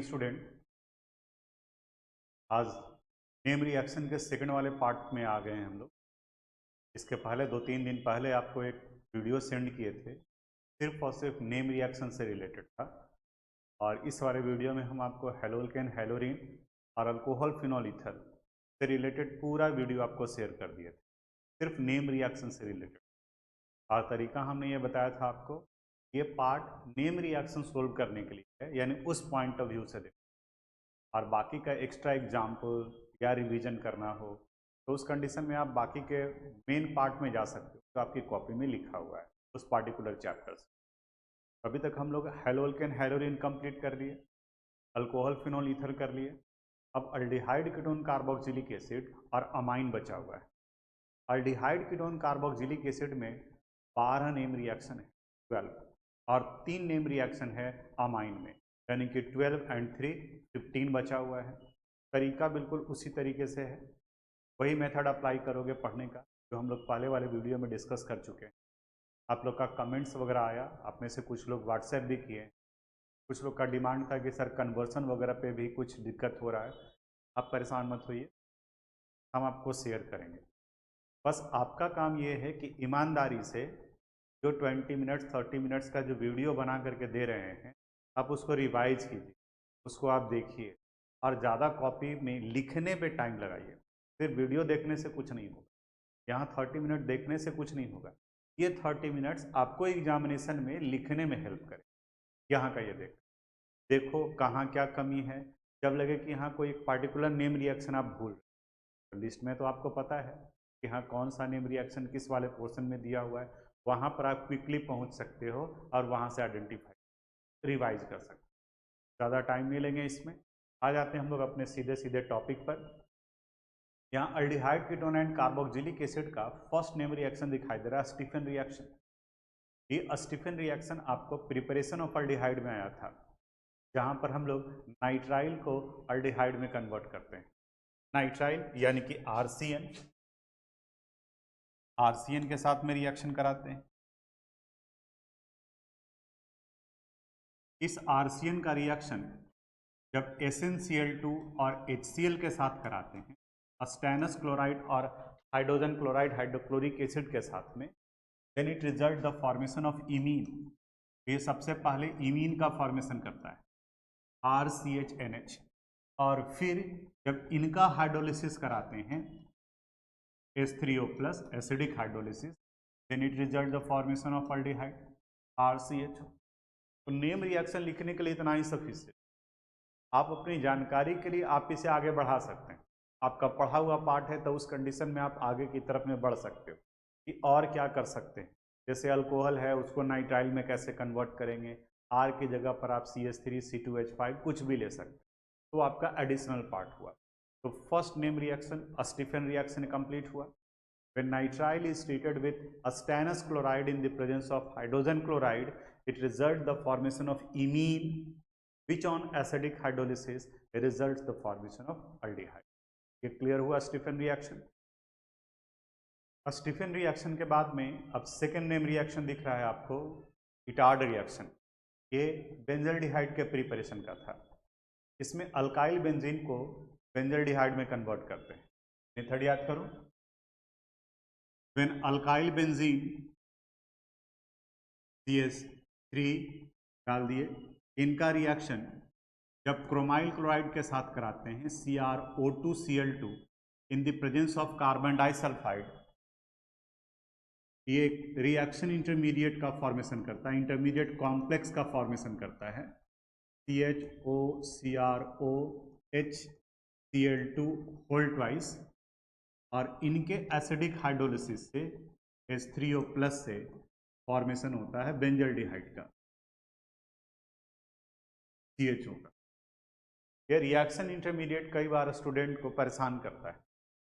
Student, आज name reaction के second वाले पार्ट में आ गए हैं हम लोग। इसके पहले 2-3 दिन पहले आपको एक वीडियो सेंड किए थे, सिर्फ और सिर्फ नेम रिएक्शन से रिलेटेड था। और इस वाले वीडियो में हम आपको हेलोल्केन, हेलोरिन और अल्कोहल फिनोल ईथर से रिलेटेड पूरा वीडियो आपको शेयर कर दिए थे, सिर्फ नेम रिएक्शन से रिलेटेड। और तरीका हमने ये बताया था आपको, ये पार्ट नेम रिएक्शन सोल्व करने के लिए है, यानी उस पॉइंट ऑफ व्यू से देखो। और बाकी का एक्स्ट्रा एग्जाम्पल या रिवीजन करना हो तो उस कंडीशन में आप बाकी के मेन पार्ट में जा सकते हो, तो आपकी कॉपी में लिखा हुआ है उस पार्टिकुलर चैप्टर से। अभी तक हम लोग हेलोल्केन, हेलोरिन कंप्लीट कर लिए, अल्कोहल फिनोल ईथर कर लिए। अब अल्डिहाइड कीटोन कार्बोक्सिलिक एसिड और अमाइन बचा हुआ है। अल्डिहाइड कीटोन कार्बोक्सिलिक एसिड में 12 नेम रिएक्शन है, 12, और 3 नेम रिएक्शन है अमाइन में, यानी कि 12 एंड 3 15 बचा हुआ है। तरीका बिल्कुल उसी तरीके से है, वही मेथड अप्लाई करोगे पढ़ने का जो हम लोग पहले वाले वीडियो में डिस्कस कर चुके हैं। आप लोग का कमेंट्स वगैरह आया, आप में से कुछ लोग व्हाट्सएप भी किए, कुछ लोग का डिमांड था कि सर कन्वर्सन वगैरह पे भी कुछ दिक्कत हो रहा है। आप परेशान मत होइए, हम आपको शेयर करेंगे। बस आपका काम ये है कि ईमानदारी से जो 20 मिनट्स 30 मिनट्स का जो वीडियो बना करके दे रहे हैं, आप उसको रिवाइज कीजिए, उसको आप देखिए और ज़्यादा कॉपी में लिखने पे टाइम लगाइए। सिर्फ वीडियो देखने से कुछ नहीं होगा, यहाँ 30 मिनट देखने से कुछ नहीं होगा। ये 30 मिनट्स आपको एग्जामिनेशन में लिखने में हेल्प करे। यहाँ का ये देखो कहाँ क्या कमी है। जब लगे कि यहाँ कोई एक पार्टिकुलर नेम रिएक्शन आप भूल, तो लिस्ट में तो आपको पता है कि हाँ कौन सा नेम रिएक्शन किस वाले पोर्शन में दिया हुआ है, वहाँ पर आप क्विकली पहुँच सकते हो और वहाँ से आइडेंटिफाई रिवाइज कर सकते हो। ज़्यादा टाइम नहीं लेंगे इसमें, आ जाते हैं हम लोग अपने सीधे सीधे टॉपिक पर। यहाँ aldehyde ketone and carboxylic acid का फर्स्ट नेम रिएक्शन दिखाई दे रहा है, स्टीफन रिएक्शन। ये स्टीफन रिएक्शन आपको प्रिपरेशन ऑफ अल्डिहाइड में आया था, जहाँ पर हम लोग नाइट्राइल को अल्डिहाइड में कन्वर्ट करते हैं। नाइट्राइल यानी कि आरसीएन, आरसीएन के साथ में रिएक्शन कराते हैं। इस आरसीएन का रिएक्शन जब SnCl2 और HCl के साथ कराते हैं, स्टेनस क्लोराइड और हाइड्रोजन क्लोराइड हाइड्रोक्लोरिक एसिड के साथ में, then it result the formation of imine. ये सबसे पहले इमीन का फॉर्मेशन करता है, RCHNH। और फिर जब इनका हाइड्रोलिसिस कराते हैं, H3O plus acidic hydrolysis, then it result the formation of aldehyde, RCHO। तो नेम रिएक्शन लिखने के लिए इतना ही सफिशिएंट। आप अपनी जानकारी के लिए आप इसे आगे बढ़ा सकते हैं। आपका पढ़ा हुआ पार्ट है तो उस कंडीशन में आप आगे की तरफ में बढ़ सकते हो कि और क्या कर सकते हैं। जैसे अल्कोहल है, उसको नाइट्राइल में कैसे कन्वर्ट करेंगे, आर की जगह पर आप CH3 C2H5 कुछ भी ले सकते हैं। तो आपका एडिशनल पार्ट हुआ। तो first name reaction Stephen reaction complete हुआ। When nitrile is treated with a stannous chloride in the presence of hydrogen chloride, it results the formation of imine, which on acidic hydrolysis results the formation of aldehyde. ये clear हुआ Stephen reaction. Stephen reaction के बाद में अब second name reaction दिख रहा है आपको, इटार्ड रिएक्शन। ये बेंजल्डिहाइड के प्रिपरेशन का था। इसमें अल्काइल बेंजीन को बेंजल्डिहाइड में कन्वर्ट करते हैं। मेथड याद करो, when alkyl benzene CH3 डाल दिए, इनका रिएक्शन जब क्रोमाइल क्लोराइड के साथ कराते हैं CrO2Cl2 in the presence of carbon disulphide, ये रिएक्शन इंटरमीडिएट का फॉर्मेशन करता है, इंटरमीडिएट कॉम्प्लेक्स का फॉर्मेशन करता है, CHOCrOHCl2 होल ट्वाइस। और इनके एसिडिक हाइड्रोलिसिस से H3O प्लस से फॉर्मेशन होता है बेंजल्डिहाइड का, CHO का। यह रिएक्शन इंटरमीडिएट कई बार स्टूडेंट को परेशान करता है,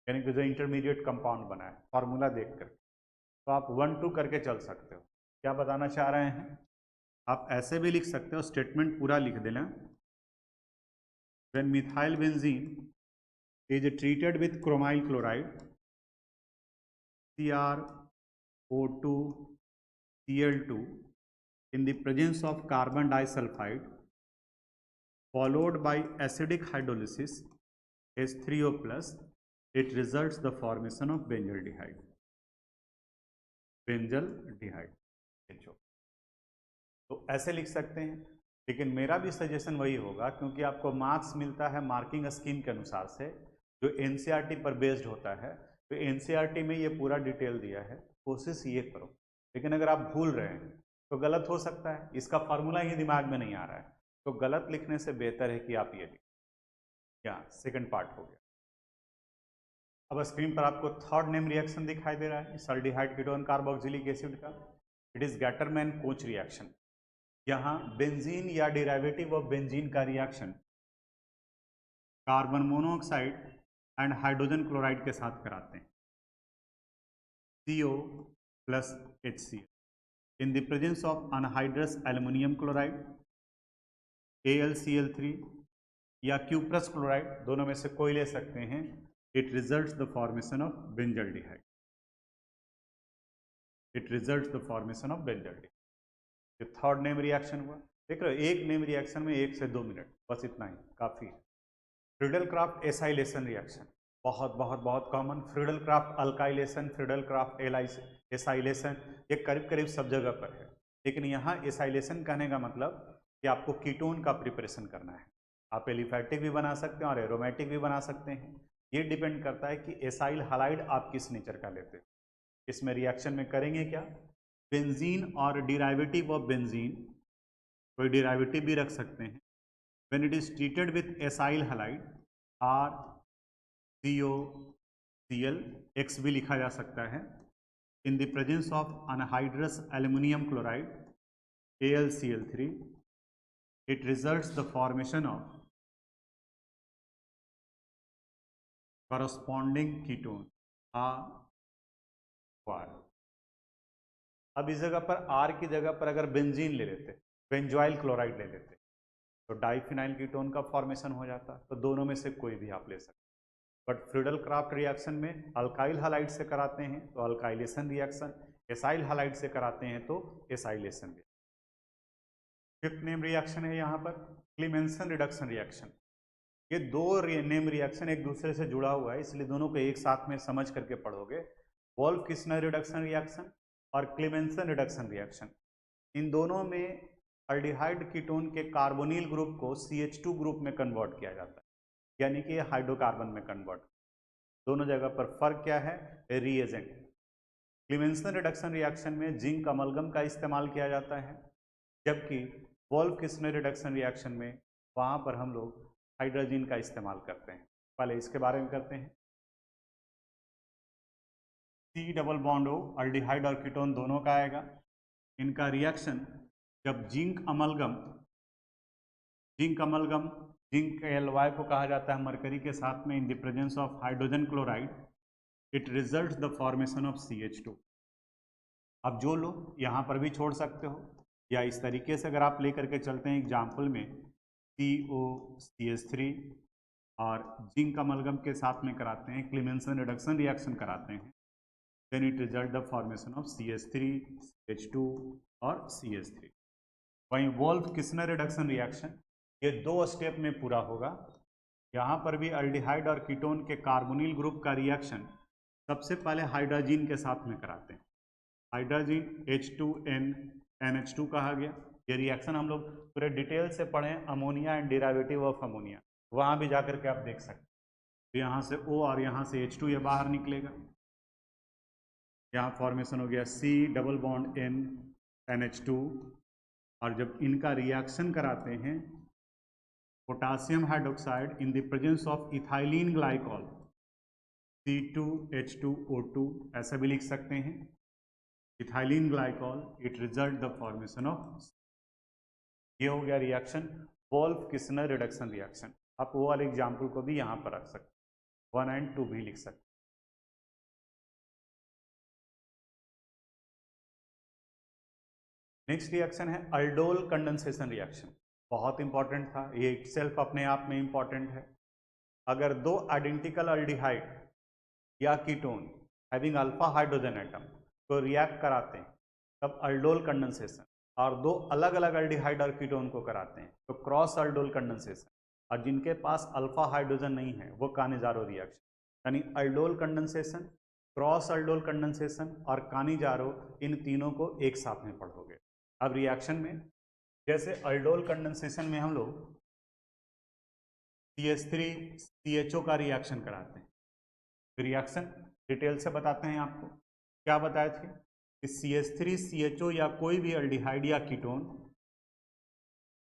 यानी कि जो इंटरमीडिएट कंपाउंड बना है फॉर्मूला देखकर, तो आप 1-2 करके चल सकते हो। क्या बताना चाह रहे हैं, आप ऐसे भी लिख सकते हो, स्टेटमेंट पूरा लिख देना। When methyl benzene is treated with chromyl chloride CrO2Cl2 in the presence of carbon disulfide, followed by acidic hydrolysis H3O plus, it results the formation of benzaldehyde, HO। तो ऐसे लिख सकते हैं, लेकिन मेरा भी सजेशन वही होगा, क्योंकि आपको मार्क्स मिलता है मार्किंग स्कीम के अनुसार से, जो एनसीईआरटी पर बेस्ड होता है। तो एनसीईआरटी में ये पूरा डिटेल दिया है, कोशिश ये करो। लेकिन अगर आप भूल रहे हैं तो गलत हो सकता है, इसका फार्मूला ही दिमाग में नहीं आ रहा है, तो गलत लिखने से बेहतर है कि आप ये लिखें। क्या सेकंड पार्ट हो गया। अब स्क्रीन पर आपको थर्ड नेम रिएक्शन दिखाई दे रहा है एल्डिहाइड कीटोन कार्बोक्सिलिक एसिड का। It is Gattermann coach reaction. यहाँ बेंजीन या डेरिवेटिव ऑफ बेंजीन का reaction carbon monoxide and hydrogen chloride के साथ कराते हैं, CO plus HCl in the presence of anhydrous aluminum chloride, AlCl3 या Cuprous chloride, दोनों में से कोई ले सकते हैं। It results the formation of benzaldehyde. It results the formation of benzaldehyde. ये थर्ड नेम रिएक्शन हुआ। देख रहे हो, एक नेम रिएक्शन में 1 से 2 मिनट, बस इतना ही काफी है। फ्रीडल क्राफ्ट एसाइलेशन रिएक्शन बहुत बहुत बहुत common. Friedel craft alkylation, Friedel Crafts acylation, ये करीब करीब सब जगह पर है। लेकिन यहाँ एसाइलेशन कहने का मतलब कि आपको कीटोन का प्रिपरेशन करना है। आप एलिफैटिक भी बना सकते हैं और एरोमेटिक भी बना सकते हैं। ये डिपेंड करता है कि एसाइल हालाइड आप किस नेचर का लेते हो। इसमें रिएक्शन में करेंगे क्या, बेंजीन और डिराइवेटिव ऑफ बेंजीन, कोई डिराइवेटिव भी रख सकते हैं। When it is treated with acyl halide RCOCl, X भी लिखा जा सकता है, इन the presence of anhydrous aluminium chloride AlCl3, it results the formation of corresponding ketone R। अब इस जगह पर R की जगह पर अगर बेंजीन ले लेते, बेंजोइल क्लोराइड ले लेते, तो डाइफिनाइल कीटोन का फॉर्मेशन हो जाता। तो दोनों में से कोई भी आप ले सकते। बट फ्रीडल क्राफ्ट रिएक्शन में अल्काइल हालाइड से कराते हैं तो अल्काइलेशन रिएक्शन, एसाइल हालाइड से कराते हैं तो acylation reaction. Fifth name reaction है यहाँ पर क्लीमेंसन रिडक्शन रिएक्शन। ये दो नेम रिएक्शन एक दूसरे से जुड़ा हुआ है, इसलिए दोनों को एक साथ में समझ करके पढ़ोगे। वोल्फ किस्नर रिडक्शन रिएक्शन और क्लीमेंसन रिडक्शन रिएक्शन, इन दोनों में अल्डिहाइड कीटोन के कार्बोनिल ग्रुप को CH2 ग्रुप में कन्वर्ट किया जाता है, यानी कि हाइड्रोकार्बन में कन्वर्ट। दोनों जगह पर फर्क क्या है, रिएजेंट। क्लीमेंसन रिडक्शन रिएक्शन में जिंक अमलगम का इस्तेमाल किया जाता है, जबकि वोल्फ किस्नर रिडक्शन रिएक्शन में वहां पर हम लोग हाइड्रोजन का इस्तेमाल करते हैं। पहले इसके बारे में करते हैं। C double bond O aldehyde और कीटोन दोनों का आएगा। इनका रिएक्शन जब जिंक अमलगम जिंक एलवाई को कहा जाता है मरकरी के साथ में, इन the presence of hydrogen chloride, it results the formation of CH2। अब जो लो यहाँ पर भी छोड़ सकते हो, या इस तरीके से अगर आप लेकर के चलते हैं एग्जाम्पल में COCH3 और जिंक अमलगम के साथ में कराते हैं, क्लीमेंसन रिडक्शन रिएक्शन कराते हैं, then it result the formation of CH3, CH2 और CH3। वहीं वोल्फ किस्नर रिडक्शन रिएक्शन ये 2 स्टेप में पूरा होगा। यहाँ पर भी अल्डिहाइड और कीटोन के कार्बोनिल ग्रुप का रिएक्शन सबसे पहले हाइड्रोजन के साथ में कराते हैं। हाइड्रोजन H2N NH2 कहा गया। ये रिएक्शन हम लोग पूरे डिटेल से पढ़ें, ammonia and derivative of ammonia, वहाँ भी जाकर के आप देख सकते हैं। तो यहाँ से O और यहाँ से H2 ये बाहर निकलेगा। यहाँ फॉर्मेशन हो गया C double bond N NH2, और जब इनका रिएक्शन कराते हैं potassium hydroxide in the presence of ethylene glycol C2H2O2, ऐसा भी लिख सकते हैं, ethylene glycol, it result the formation of. ये हो गया reaction Wolff Kishner reduction reaction. आप वो वाले एग्जाम्पल को भी यहाँ पर रख सकते, 1 और 2 भी लिख सकते। नेक्स्ट रिएक्शन है अल्डोल कंडेंसेशन रिएक्शन। बहुत इंपॉर्टेंट था, ये इटसेल्फ अपने आप में इंपॉर्टेंट है। अगर 2 आइडेंटिकल अल्डिहाइड या ketone having alpha hydrogen atom को रिएक्ट कराते हैं तब अल्डोल कंडेंसेशन, और दो अलग अलग एल्डिहाइड और कीटोन को कराते हैं तो क्रॉस अल्डोल कंडेंसेशन, और जिनके पास अल्फा हाइड्रोजन नहीं है वो कानिजारो रिएक्शन, यानी aldol condensation, cross aldol condensation और कानिजारो, इन तीनों को एक साथ में पढ़ोगे। अब रिएक्शन में जैसे अल्डोल कंडेंसेशन में हम लोग CH3 CHO का रिएक्शन कराते हैं। रिएक्शन डिटेल से बताते हैं आपको। क्या बताए थे कि CH3 CHO या कोई भी एल्डिहाइड या कीटोन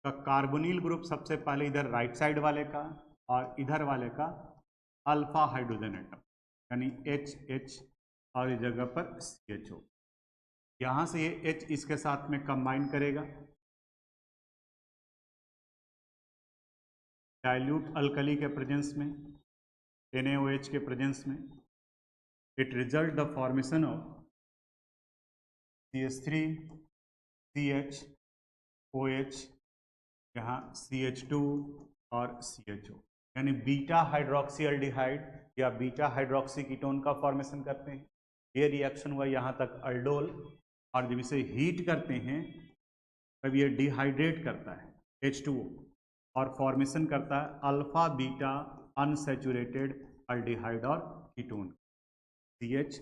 का कार्बोनिल ग्रुप सबसे पहले इधर राइट साइड वाले का और इधर वाले का अल्फा हाइड्रोजन एटम, यानी HH और इस जगह पर CHO, यहाँ से ये H इसके साथ में कंबाइन करेगा डाइल्यूट अल्कली के प्रेजेंस में, NaOH के प्रेजेंस में। It result the formation of CH3 CHOH, यहाँ CH2 और CHO, यानी बीटा हाइड्रोक्सी एल्डिहाइड या बीटा हाइड्रोक्सी कीटोन का फॉर्मेशन करते हैं। ये रिएक्शन हुआ यहाँ तक अल्डोल, और जब इसे हीट करते हैं तब ये डिहाइड्रेट करता है H2O और फॉर्मेशन करता है अल्फा बीटा अनसैचुरेटेड एल्डिहाइड और कीटोन CH।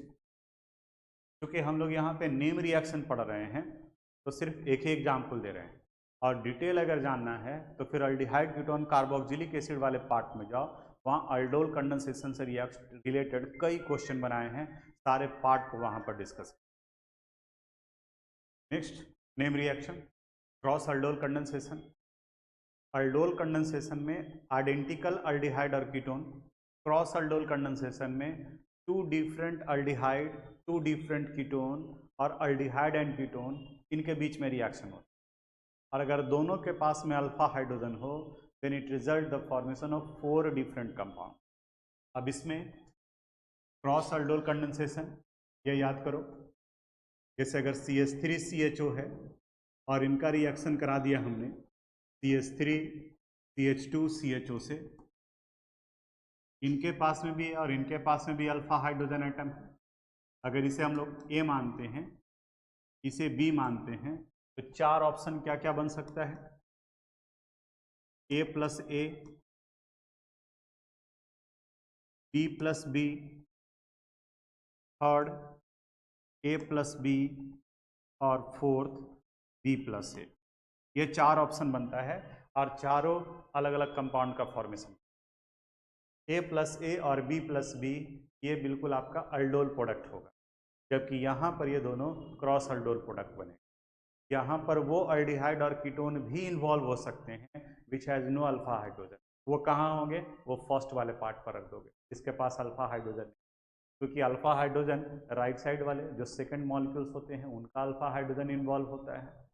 क्योंकि हम लोग यहाँ पे नेम रिएक्शन पढ़ रहे हैं तो सिर्फ एक ही एग्जाम्पल दे रहे हैं, और डिटेल अगर जानना है तो फिर एल्डिहाइड कीटोन कार्बोक्सिलिक एसिड वाले पार्ट में जाओ, वहाँ अल्डोल कंडेंसेशन से रिलेटेड कई क्वेश्चन बनाए हैं, सारे पार्ट को वहाँ पर discuss. Next name reaction cross aldol condensation. Aldol condensation में आइडेंटिकल एल्डिहाइड और कीटोन, क्रॉस अल्डोल कंडेंसेशन में two different aldehyde, two different ketone और एल्डिहाइड एंड कीटोन, इनके बीच में रिएक्शन होता है। और अगर दोनों के पास में अल्फा हाइड्रोजन हो then it result the formation of 4 different compound. अब इसमें क्रॉस अल्डोल कंडेंसेशन ये याद करो, जैसे अगर CH3 CHO है और इनका रिएक्शन करा दिया हमने CH3 CH2 CHO से, इनके पास में भी और इनके पास में भी अल्फा हाइड्रोजन एटम है। अगर इसे हम लोग A मानते हैं, इसे B मानते हैं, तो 4 ऑप्शन क्या क्या बन सकता है? A plus A, B plus B, third A plus B और फोर्थ B प्लस A। ये 4 ऑप्शन बनता है और चारों अलग अलग कंपाउंड का फॉर्मेशन। A प्लस A और B प्लस B ये बिल्कुल आपका अल्डोल प्रोडक्ट होगा, जबकि यहाँ पर ये दोनों क्रॉस अल्डोल प्रोडक्ट बने। यहाँ पर वो एल्डिहाइड और कीटोन भी इन्वॉल्व हो सकते हैं which has no alpha hydrogen. वो कहाँ होंगे? वो फर्स्ट वाले पार्ट पर रख दोगे जिसके पास अल्फा हाइड्रोजन है, क्योंकि अल्फा हाइड्रोजन राइट साइड वाले जो सेकंड मॉलिक्यूल्स होते हैं उनका अल्फा हाइड्रोजन इन्वॉल्व होता है।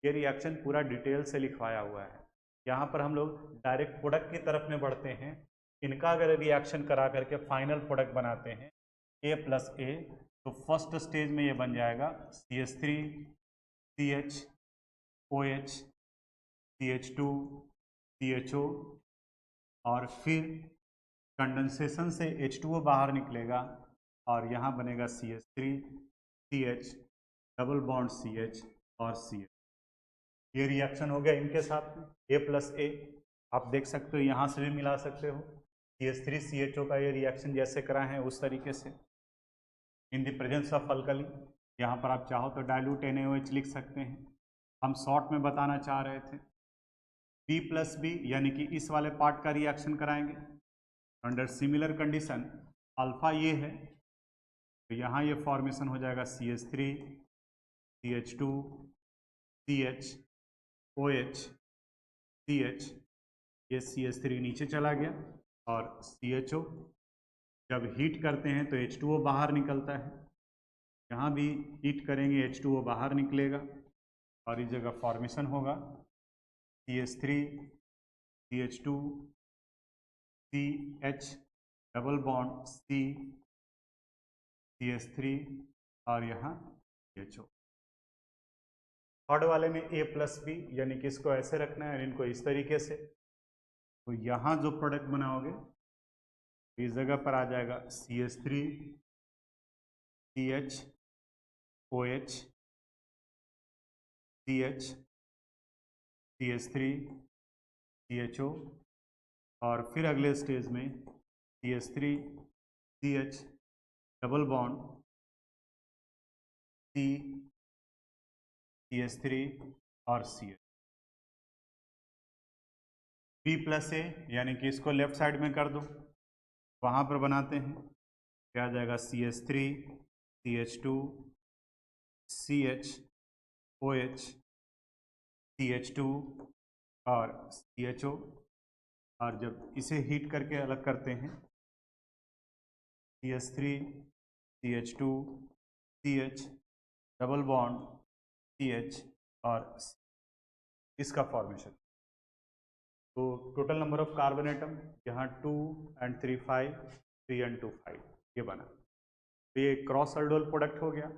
ये रिएक्शन पूरा डिटेल से लिखवाया हुआ है। यहाँ पर हम लोग डायरेक्ट प्रोडक्ट की तरफ में बढ़ते हैं। इनका अगर रिएक्शन करा करके फाइनल प्रोडक्ट बनाते हैं A प्लस A, तो फर्स्ट स्टेज में ये बन जाएगा CH3 CHOH CH2 CHO, और फिर कंडेंसेशन से H2O बाहर निकलेगा और यहाँ बनेगा CH3 CH double bond CH और CH। ये रिएक्शन हो गया इनके साथ में A प्लस A। आप देख सकते हो यहाँ से भी मिला सकते हो CH3 CHO का ये रिएक्शन जैसे करा है उस तरीके से इन द प्रेजेंस ऑफ अल्कली। यहाँ पर आप चाहो तो डाइल्यूट NaOH लिख सकते हैं, हम शॉर्ट में बताना चाह रहे थे। B प्लस B यानी कि इस वाले पार्ट का रिएक्शन कराएंगे अंडर सिमिलर कंडीशन। अल्फा ये है तो यहाँ ये फॉर्मेशन हो जाएगा CH3 CH2 CH OH CH, ये CH3 नीचे चला गया और CHO जब हीट करते हैं तो H2O बाहर निकलता है, यहाँ भी हीट करेंगे H2O बाहर निकलेगा और इस जगह फॉर्मेशन होगा CH3 CH2 CH double bond C CH3 और यहाँ CHO। थर्ड वाले में A प्लस B यानी कि इसको ऐसे रखना है और इनको इस तरीके से, तो यहाँ जो प्रोडक्ट बनाओगे इस जगह पर आ जाएगा CH3 CH OH CH, CH3, CHO, और फिर अगले स्टेज में CH3, CH, double bond C, CH3 और CH। B+A यानी कि इसको लेफ्ट साइड में कर दो, वहाँ पर बनाते हैं, क्या आ जाएगा CH3, CH2, CH, OH, CH2 और CHO, और जब इसे हीट करके अलग करते हैं CH3, CH2, CH, double bond CH और इसका फॉर्मेशन। तो total number of carbon atom यहाँ 2 and 3 5, 3 and 2 5 ये बना। तो ये क्रॉस अल्डोल प्रोडक्ट हो गया।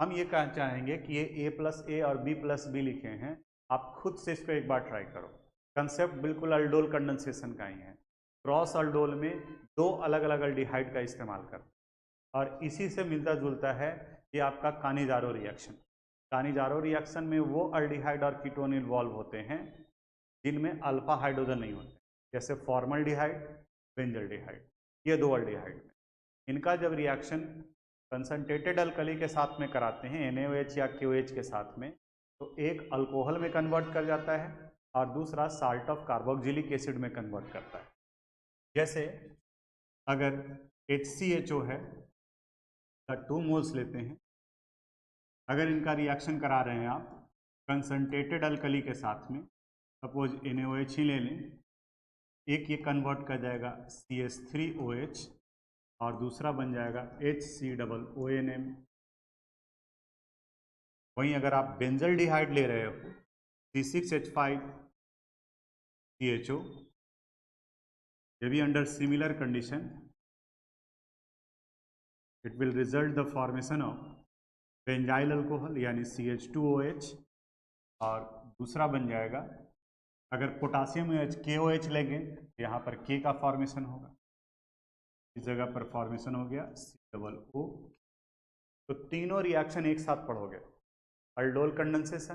हम ये कहना चाहेंगे कि ये A+A और B+B लिखे हैं, आप खुद से इसको एक बार ट्राई करो। कंसेप्ट बिल्कुल अल्डोल कंडेंसेशन का ही है। क्रॉस अल्डोल में दो अलग अलग अल्डिहाइड का इस्तेमाल कर, और इसी से मिलता जुलता है ये आपका कानिजारो रिएक्शन। कानिजारो रिएक्शन में वो अल्डिहाइड और कीटोन इन्वॉल्व होते हैं जिनमें अल्फा हाइड्रोजन नहीं होते, जैसे फॉर्मल्डिहाइड, बेंजल्डिहाइड, ये दो अल्डिहाइड में। इनका जब रिएक्शन कंसनट्रेटेड अल्कली के साथ में कराते हैं NaOH या KOH के साथ में, तो एक अल्कोहल में कन्वर्ट कर जाता है और दूसरा साल्ट ऑफ कार्बोक्सिलिक एसिड में कन्वर्ट करता है। जैसे अगर HCHO है, 2 मोल्स लेते हैं, अगर इनका रिएक्शन करा रहे हैं आप कंसनट्रेटेड अल्कली के साथ में, सपोज NaOH ही ले लें, एक ये कन्वर्ट कर जाएगा CH3OH और दूसरा बन जाएगा HCOONM। वहीं अगर आप बेंजल्डिहाइड ले रहे हो C6H5CHO, ये भी under similar condition it will result the formation of benzyl alcohol यानी CH2OH, और दूसरा बन जाएगा, अगर पोटासियम KOH लेंगे यहाँ पर K का फॉर्मेशन होगा, इस जगह पर फॉर्मेशन हो गया COO। तो तीनों रिएक्शन एक साथ पढ़ोगे, aldol condensation,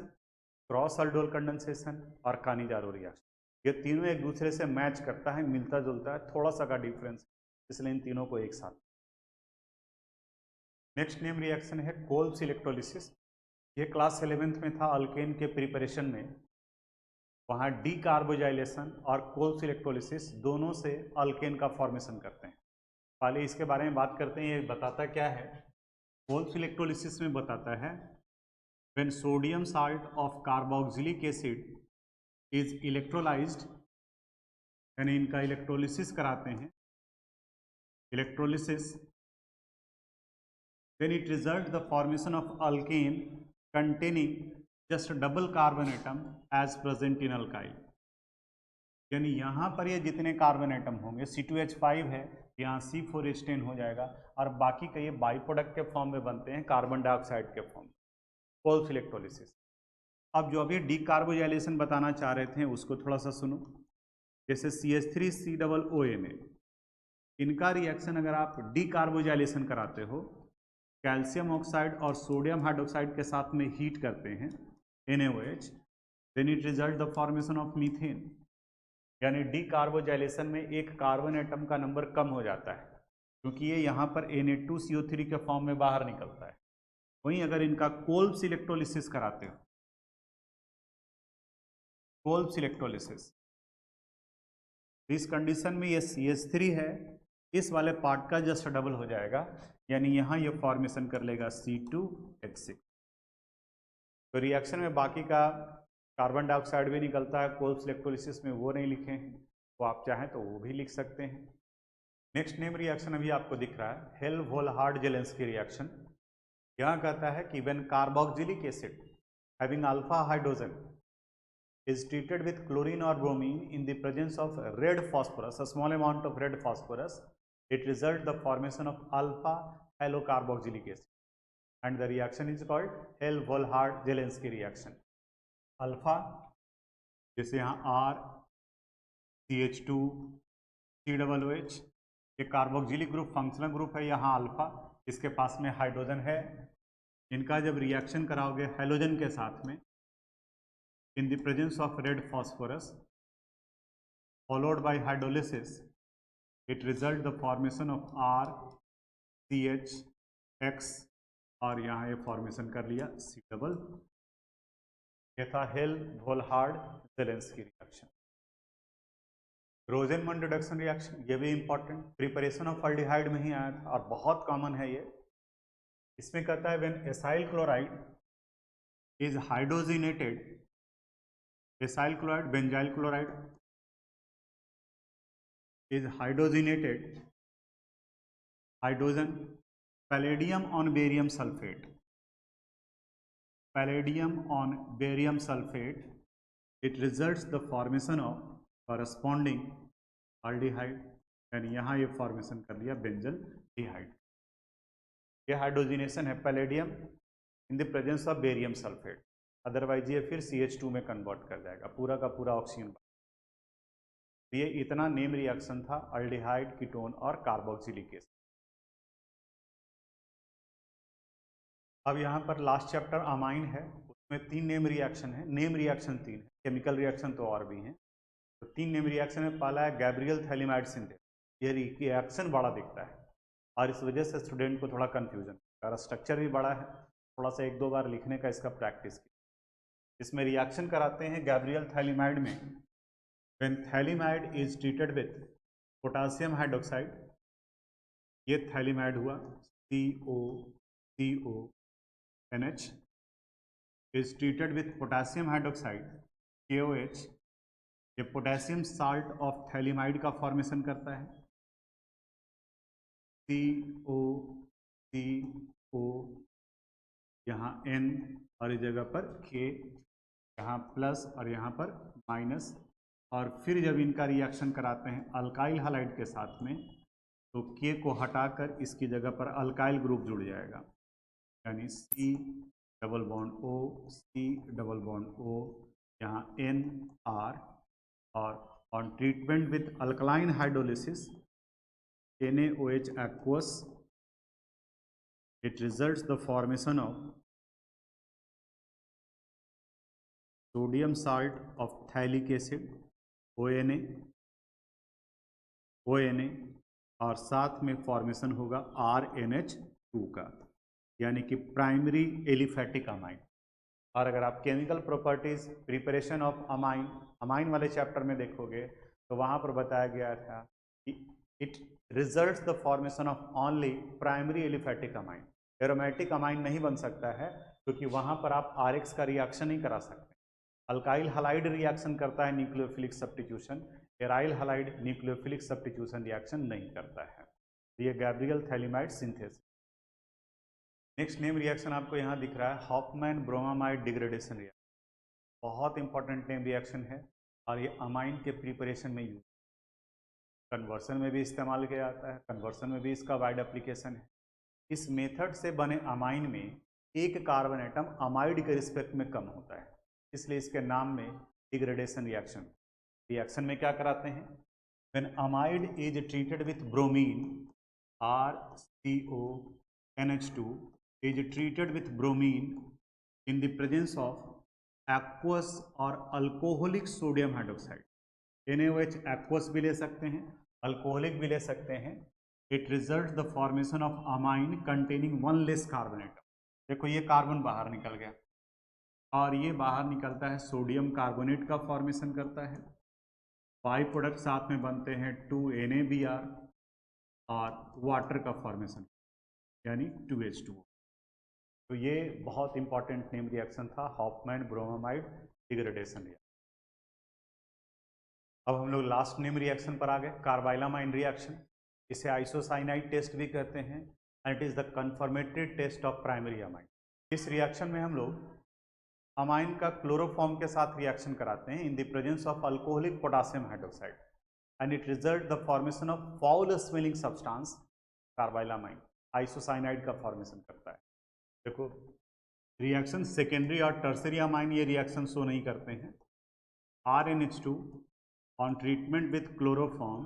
cross aldol condensation और कानिजारो रिएक्शन। ये तीनों एक दूसरे से मैच करता है, मिलता जुलता है, थोड़ा सा का डिफरेंस, इसलिए इन तीनों को एक साथ। नेक्स्ट नेम रिएक्शन है कोल्ब्स इलेक्ट्रोलिसिस। ये क्लास 11th में था अल्केन के प्रिपरेशन में। वहाँ डीकार्बोजाइलेशन और कोल्ब्स इलेक्ट्रोलिसिस दोनों से अल्केन का फॉर्मेशन करते हैं। पहले इसके बारे में बात करते हैं, ये बताता क्या है। कोल्ब्स इलेक्ट्रोलिसिस में बताता है when sodium salt of carboxylic acid is electrolyzed, यानी इनका इलेक्ट्रोलिसिस कराते हैं, electrolysis, then it result the formation of alkane containing just double carbon atom as present in alkyl। यानी यहाँ पर ये जितने कार्बन एटम होंगे C2H5 है, यहाँ C4H10 हो जाएगा, और बाकी का ये बाई प्रोडक्ट के फॉर्म में बनते हैं, कार्बन डाइऑक्साइड के फॉर्म में, कोल्ब्स इलेक्ट्रोलिसिस। अब जो अभी डीकार्बोजाइलेशन बताना चाह रहे थे उसको थोड़ा सा सुनो। जैसे CH3COO में इनका रिएक्शन अगर आप डीकार्बोजाइलेशन कराते हो, कैल्शियम ऑक्साइड और सोडियम हाइड्रोक्साइड के साथ में हीट करते हैं NaOH, then it result the formation of methane. यानी डीकार्बोजाइलेशन में एक कार्बन एटम का नंबर कम हो जाता है, क्योंकि ये यहाँ पर Na2CO3 के फॉर्म में बाहर निकलता है। वहीं अगर इनका कोल्ब्स इलेक्ट्रोलिसिस कराते हो, कोल्ब्स इलेक्ट्रोलिसिस, इस कंडीशन में ये CH3 है, इस वाले पार्ट का जस्ट डबल हो जाएगा, यानी यहाँ ये फॉर्मेशन कर लेगा C2H6। तो रिएक्शन में बाकी का कार्बन डाइऑक्साइड भी निकलता है, कोल्ब्स इलेक्ट्रोलिसिस में वो नहीं लिखे हैं, तो आप चाहें तो वो भी लिख सकते हैं। नेक्स्ट नेम रिएक्शन अभी आपको दिख रहा है हेल्महोल्ट्ज-जेलेंस्की रिएक्शन। यहाँ कहता है कि when carboxylic acid having alpha hydrogen is treated with chlorine or bromine in the presence of red phosphorus, a small amount of red phosphorus, it results the formation of alpha halocarboxylic acid, and the reaction is called Helmholtz-Zelensky reaction। Alpha जैसे यहाँ R CH2 COOH, ये carboxylic group functional group है, यहाँ alpha, इसके पास में hydrogen है, इनका जब रिएक्शन कराओगे हेलोजन के साथ में इन the presence of red phosphorus followed by hydrolysis, it result the formation of RCH X और यहाँ ये फॉर्मेशन कर लिया C डबल। ये था हेल-वोल्हार्ड ज़ेलेंस्की रिएक्शन। रोजेनमंड रिडक्शन रिएक्शन, ये भी इंपॉर्टेंट, प्रिपरेशन ऑफ अल्डिहाइड में ही आया था और बहुत कॉमन है ये। इसमें कहता है when acyl chloride is hydrogenated, acyl chloride benzyl chloride is hydrogenated, hydrogen palladium on barium sulfate, palladium on barium sulfate, it results the formation of corresponding aldehyde, यानी यहाँ ये फॉर्मेशन कर लिया बेंजल डिहाइड। ये हाइड्रोजिनेशन है palladium in the presence of barium sulphate, otherwise ये फिर CH2 में कन्वर्ट कर जाएगा, पूरा का पूरा ऑक्सीजन। ये इतना नेम रिएक्शन था अल्डिहाइड, कीटोन और कार्बोक्सिलिक एसिड। अब यहाँ पर लास्ट चैप्टर अमाइन है, उसमें 3 नेम रिएक्शन है। नेम रिएक्शन 3 है, केमिकल रिएक्शन तो और भी हैं। तो 3 नेम रिएक्शन में पहला है गैब्रियल थैलिमाइड सिंथेस। ये रिएक्शन बड़ा दिखता है और इस वजह से स्टूडेंट को थोड़ा कन्फ्यूजन, और स्ट्रक्चर भी बड़ा है, थोड़ा सा 1-2 बार लिखने का इसका प्रैक्टिस की। इसमें रिएक्शन कराते हैं गैब्रियल थैलिमाइड में when thaliamide is treated with potassium hydroxide, ये थैलिमाइड हुआ COCONH is treated with potassium hydroxide KOH, ये पोटेशियम साल्ट ऑफ थैलिमाइड का फॉर्मेशन करता है COCO, यहाँ N और इस जगह पर K, यहाँ प्लस और यहाँ पर माइनस, और फिर जब इनका रिएक्शन कराते हैं अल्काइल हैलाइड के साथ में तो K को हटाकर इसकी जगह पर अल्काइल ग्रुप जुड़ जाएगा, यानी C double bond O, C double bond O, यहाँ NR, और on treatment with alkaline hydrolysis NaOH aqueous, it results the formation of sodium salt of thylic acid ONA, और साथ में फॉर्मेशन होगा RNH2 का, यानी कि प्राइमरी एलिफैटिक अमाइन। और अगर आप chemical properties preparation of amine वाले चैप्टर में देखोगे तो वहाँ पर बताया गया था कि it results the formation of only primary aliphatic amine. Aromatic amine नहीं बन सकता है क्योंकि वहाँ पर आप RX का रिएक्शन नहीं करा सकते। अल्काइल हैलाइड रिएक्शन करता है nucleophilic substitution, aryl halide nucleophilic substitution reaction नहीं करता है। ये Gabriel phthalimide synthesis. Next name reaction आपको यहाँ दिख रहा है हॉफमैन ब्रोमामाइड डिग्रेडेशन रिएक्शन। बहुत इंपॉर्टेंट नेम रिएक्शन है और ये अमाइन के प्रिपरेशन में यूज, कन्वर्सन में भी इस्तेमाल किया जाता है, कन्वर्सन में भी इसका वाइड एप्लीकेशन है। इस मेथड से बने अमाइन में एक कार्बन एटम अमाइड के रिस्पेक्ट में कम होता है, इसलिए इसके नाम में डिग्रेडेशन रिएक्शन में क्या कराते हैं, when amide is treated with bromine RCONH2 is treated with bromine in the presence of aqueous और alcoholic sodium hydroxide. NaOH aqueous भी ले सकते हैं, अल्कोहलिक भी ले सकते हैं। It result the formation of amine containing 1 less carbon atom. देखो ये कार्बन बाहर निकल गया और ये बाहर निकलता है सोडियम कार्बोनेट का फॉर्मेशन करता है, बाई प्रोडक्ट साथ में बनते हैं 2NaBr और वाटर का फॉर्मेशन यानी 2H2O। तो ये बहुत इंपॉर्टेंट नेम रिएक्शन था हॉफमैन ब्रोमामाइड डिग्रेडेशन रिएक्शन। अब हम लोग लास्ट नेम रिएक्शन पर आ गए, कार्बाइलामाइन रिएक्शन। इसे आइसोसाइनाइड टेस्ट भी कहते हैं and it is the confirmatory test of primary amine. इस रिएक्शन में हम लोग अमाइन का क्लोरोफॉर्म के साथ रिएक्शन कराते हैं in the presence of alcoholic potassium hydroxide and it result the formation of foul smelling substance carbylamine. Isocyanide का फॉर्मेशन करता है। देखो रिएक्शन सेकेंडरी और टर्सरी अमाइन ये रिएक्शन शो नहीं करते हैं। RNH2 on treatment with chloroform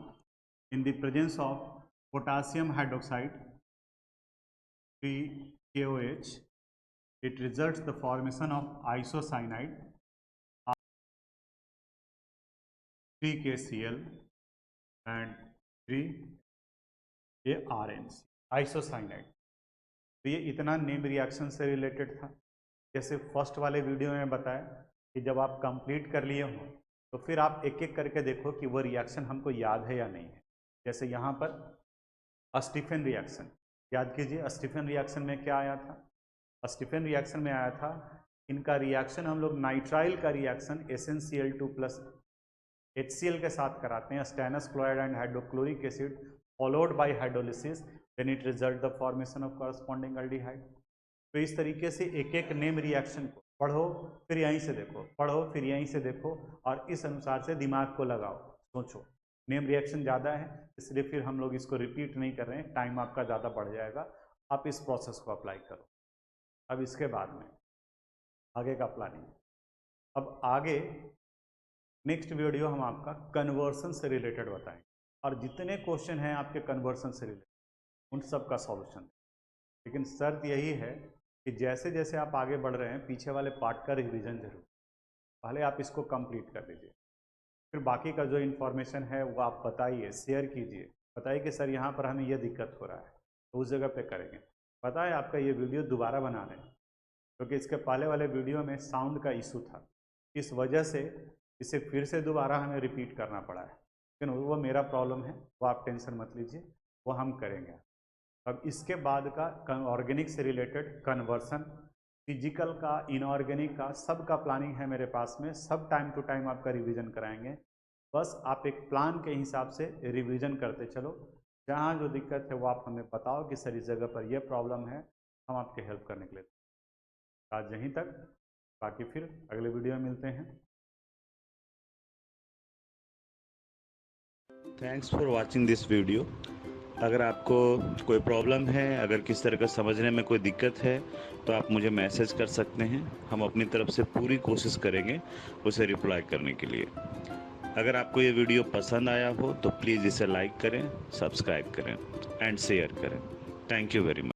in the presence of potassium hydroxide 3KOH it results the formation of isocyanide 3KCl and 3ARNC isocyanide. तो ये इतना नेम रिएक्शन से रिलेटेड था। जैसे फर्स्ट वाले वीडियो में बताया कि जब आप कंप्लीट कर लिए हो तो फिर आप एक एक करके देखो कि वो रिएक्शन हमको याद है या नहीं है। जैसे यहाँ पर स्टीफन रिएक्शन याद कीजिए, स्टीफन रिएक्शन में क्या आया था? स्टीफन रिएक्शन में आया था इनका रिएक्शन हम लोग नाइट्राइल का रिएक्शन SnCl2 प्लस HCl के साथ कराते हैं, stannous chloride and hydrochloric acid followed by hydrolysis, then it result the formation of corresponding aldehyde. तो इस तरीके से एक एक नेम रिएक्शन को पढ़ो, फिर यहीं से देखो, पढ़ो फिर यहीं से देखो, और इस अनुसार से दिमाग को लगाओ, सोचो। नेम रिएक्शन ज़्यादा है इसलिए फिर हम लोग इसको रिपीट नहीं कर रहे हैं, टाइम आपका ज़्यादा बढ़ जाएगा। आप इस प्रोसेस को अप्लाई करो। अब इसके बाद में आगे का प्लानिंग। अब आगे नेक्स्ट वीडियो हम आपका कन्वर्सन से रिलेटेड बताएंगे, और जितने क्वेश्चन हैं आपके कन्वर्सन से रिलेटेड उन सब का सॉल्यूशन। लेकिन शर्त यही है कि जैसे जैसे आप आगे बढ़ रहे हैं पीछे वाले पार्ट का रिवीजन जरूर, पहले आप इसको कंप्लीट कर लीजिए, फिर बाकी का जो इन्फॉर्मेशन है वो आप बताइए, शेयर कीजिए, बताइए कि सर यहाँ पर हमें ये दिक्कत हो रहा है, तो उस जगह पे करेंगे। पता है आपका ये वीडियो दोबारा बना रहे हैं क्योंकि इसके पहले वाले वीडियो में साउंड का इशू था, इस वजह से इसे फिर से दोबारा हमें रिपीट करना पड़ा है। लेकिन वो मेरा प्रॉब्लम है, वो आप टेंशन मत लीजिए, वो हम करेंगे। अब इसके बाद का ऑर्गेनिक से रिलेटेड कन्वर्सन, फिजिकल का, इनऑर्गेनिक का, सब का प्लानिंग है मेरे पास में, सब टाइम टू टाइम आपका रिवीजन कराएंगे। बस आप एक प्लान के हिसाब से रिवीजन करते चलो। जहाँ जो दिक्कत है वो आप हमें बताओ कि सर इस जगह पर यह प्रॉब्लम है, हम आपके हेल्प करने के लिए। आज यहीं तक, बाकी फिर अगले वीडियो में मिलते हैं। Thanks for watching this video. अगर आपको कोई प्रॉब्लम है, अगर किस तरह का समझने में कोई दिक्कत है तो आप मुझे मैसेज कर सकते हैं, हम अपनी तरफ से पूरी कोशिश करेंगे उसे रिप्लाई करने के लिए। अगर आपको ये वीडियो पसंद आया हो तो प्लीज़ इसे लाइक करें, सब्सक्राइब करें एंड शेयर करें। Thank you very much.